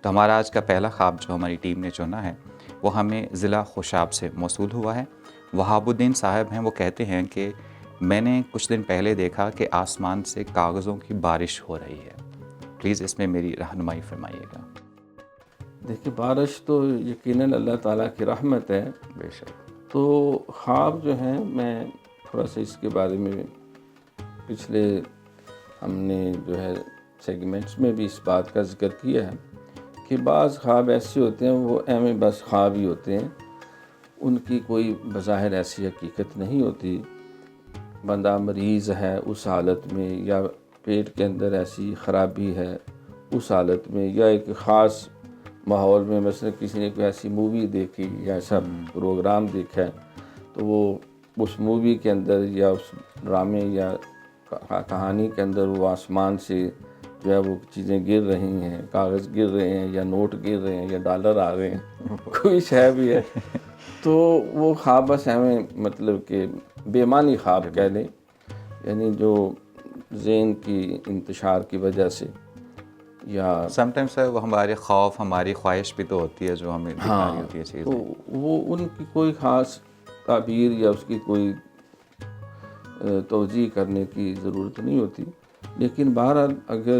تو ہمارا آج کا پہلا خواب جو ہماری ٹیم نے چنا ہے وہ ہمیں ضلع خوشاب سے موصول ہوا ہے۔ وہاب الدین صاحب ہیں، وہ کہتے ہیں کہ میں نے کچھ دن پہلے دیکھا کہ آسمان سے کاغذوں کی بارش ہو رہی ہے، پلیز اس میں میری رہنمائی فرمائیے گا۔ دیکھیے، بارش تو یقیناً اللہ تعالیٰ کی رحمت ہے۔ بے شک۔ تو خواب جو ہیں، میں تھوڑا سا اس کے بارے میں پچھلے ہم نے جو ہے سیگمنٹس میں بھی اس بات کا ذکر کیا ہے کہ بعض خواب ایسے ہوتے ہیں وہ بس خواب ہی ہوتے ہیں، ان کی کوئی بظاہر ایسی حقیقت نہیں ہوتی۔ بندہ مریض ہے اس حالت میں، یا پیٹ کے اندر ایسی خرابی ہے اس حالت میں، یا ایک خاص ماحول میں، مثلا کسی نے کوئی ایسی مووی دیکھی یا ایسا پروگرام دیکھا ہے تو وہ اس مووی کے اندر یا اس ڈرامے یا کہانی کے اندر وہ آسمان سے جو ہے وہ چیزیں گر رہی ہیں، کاغذ گر رہے ہیں یا نوٹ گر رہے ہیں یا ڈالر آ رہے ہیں، کوئی شے بھی ہے، تو وہ خواب بس ہمیں مطلب کہ بے معنی خواب کہہ لیں، یعنی جو ذہن کی انتشار کی وجہ سے، یا سم ٹائمس وہ ہمارے خوف، ہماری خواہش بھی تو ہوتی ہے جو ہمیں دکھانی ہوتی ہے چیزیں۔ تو وہ ان کی کوئی خاص تعبیر یا اس کی کوئی توجیہ کرنے کی ضرورت نہیں ہوتی، لیکن بہرحال اگر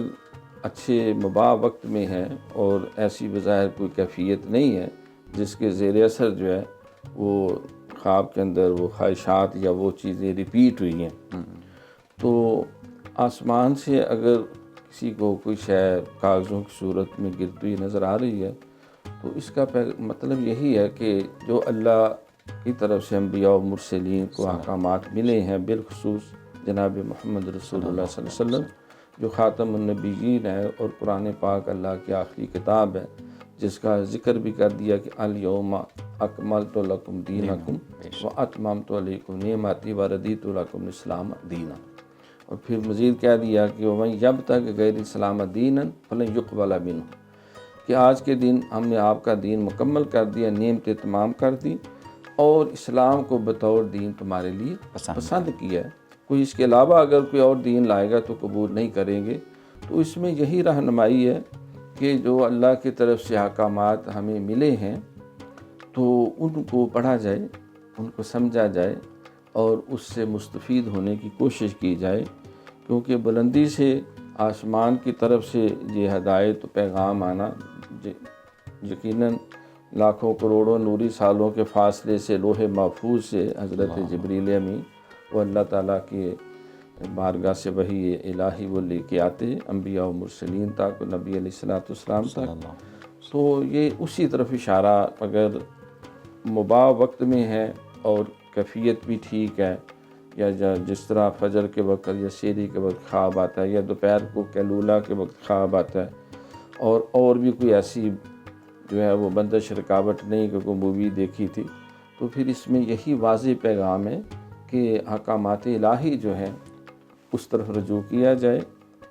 اچھے مباح وقت میں ہے اور ایسی بظاہر کوئی کیفیت نہیں ہے جس کے زیر اثر جو ہے وہ خواب کے اندر وہ خواہشات یا وہ چیزیں ریپیٹ ہوئی ہیں، تو آسمان سے اگر کسی کو کوئی شے کاغذوں کی صورت میں گرتی ہوئی نظر آ رہی ہے تو اس کا مطلب یہی ہے کہ جو اللہ کی طرف سے انبیاء و مرسلین کو احکامات ملے ہیں، بالخصوص جناب محمد رسول اللہ صلی اللہ علیہ وسلم جو خاتم النبیین ہے، اور قرآن پاک اللہ کی آخری کتاب ہے جس کا ذکر بھی کر دیا کہ الیوم اکملت لکم دینکم واتممت علیکم نعمتی ورضیت لکم الاسلام دینا، اور پھر مزید کہہ دیا کہ ومن یبتغ غیر الاسلام دینا فلن یقبل منہ، کہ آج کے دن ہم نے آپ کا دین مکمل کر دیا، نعمتیں تمام کر دی اور اسلام کو بطور دین تمہارے لیے پسند کیا ہے، کوئی اس کے علاوہ اگر کوئی اور دین لائے گا تو قبول نہیں کریں گے۔ تو اس میں یہی رہنمائی ہے کہ جو اللہ کی طرف سے احکامات ہمیں ملے ہیں تو ان کو پڑھا جائے، ان کو سمجھا جائے اور اس سے مستفید ہونے کی کوشش کی جائے، کیونکہ بلندی سے آسمان کی طرف سے یہ ہدایت و پیغام آنا یقیناً لاکھوں کروڑوں نوری سالوں کے فاصلے سے لوح محفوظ سے حضرت جبریل امین وہ اللہ تعالیٰ کی بارگاہ سے وحی الہی وہ لے کے آتے انبیاء و مرسلین تک، نبی علیہ الصلوۃ والسلام تک، تو یہ اسی طرف اشارہ اگر مباح وقت میں ہے اور کیفیت بھی ٹھیک ہے، یا جس طرح فجر کے وقت یا سحری کے وقت خواب آتا ہے، یا دوپہر کو کیلولا کے وقت خواب آتا ہے، اور بھی کوئی ایسی جو ہے وہ بندش رکاوٹ نہیں کہ کوئی مووی دیکھی تھی، تو پھر اس میں یہی واضح پیغام ہے کہ احکامات الہی جو ہے اس طرف رجوع کیا جائے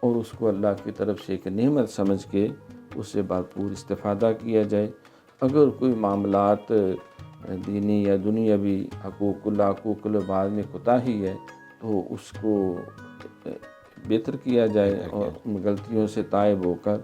اور اس کو اللہ کی طرف سے ایک نعمت سمجھ کے اس سے بھرپور استفادہ کیا جائے۔ اگر کوئی معاملات دینی یا دنیاوی حقوق العباد میں کوتاہی ہے تو اس کو بہتر کیا جائے اور غلطیوں سے تائب ہو کر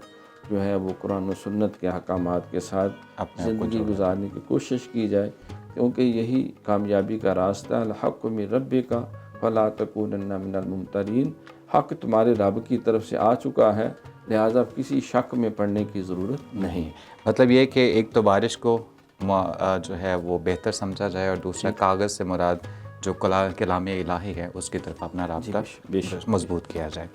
جو ہے وہ قرآن و سنت کے احکامات کے ساتھ زندگی گزارنے کی کوشش کی جائے، کیونکہ یہی کامیابی کا راستہ، الحق من ربک فلا تکونن من الممترین، حق تمہارے رب کی طرف سے آ چکا ہے، لہٰذا کسی شک میں پڑنے کی ضرورت نہیں۔ مطلب یہ کہ ایک تو بارش کو جو ہے وہ بہتر سمجھا جائے، اور دوسرا کاغذ سے مراد جو کلام الہی ہے اس کی طرف اپنا رابطہ مضبوط کیا جائے۔